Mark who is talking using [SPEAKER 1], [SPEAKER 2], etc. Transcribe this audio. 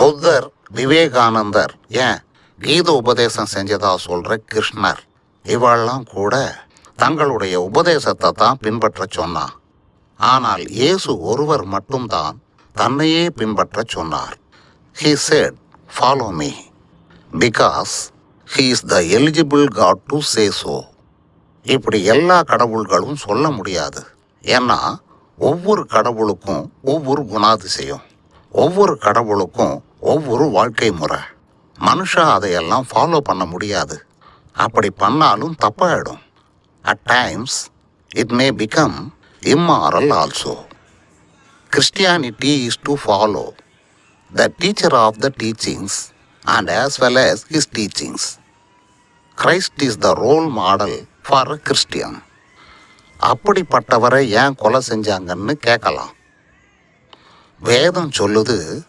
[SPEAKER 1] புத்தர், விவேகானந்தர், ஏன் கீத உபதேசம் செஞ்சதா சொல்ற கிருஷ்ணர், இவெல்லாம் கூட தங்களுடைய உபதேசத்தை தான் பின்பற்ற சொன்னான். ஆனால் இயேசு ஒருவர் மட்டும்தான் தன்னையே பின்பற்ற சொன்னார். He said, "Follow me," because he is the eligible God to say so. இப்படி எல்லா கடவுள்களும் சொல்ல முடியாது. ஏன்னா ஒவ்வொரு கடவுளுக்கும் ஒவ்வொரு குணாதிசயம், ஒவ்வொரு கடவுளுக்கும் ஒவ்வொரு வாழ்க்கை முறை. மனுஷா அதையெல்லாம் ஃபாலோ பண்ண முடியாது. அப்படி பண்ணாலும் தப்பாயிடும். At times, it may become immoral also. Christianity is to follow the teacher of the teachings and as well as his teachings. Christ is the role model for a Christian. அப்படிப்பட்டவரை ஏன் கொலை செஞ்சாங்கன்னு கேட்கலாம். வேதம் சொல்லுது,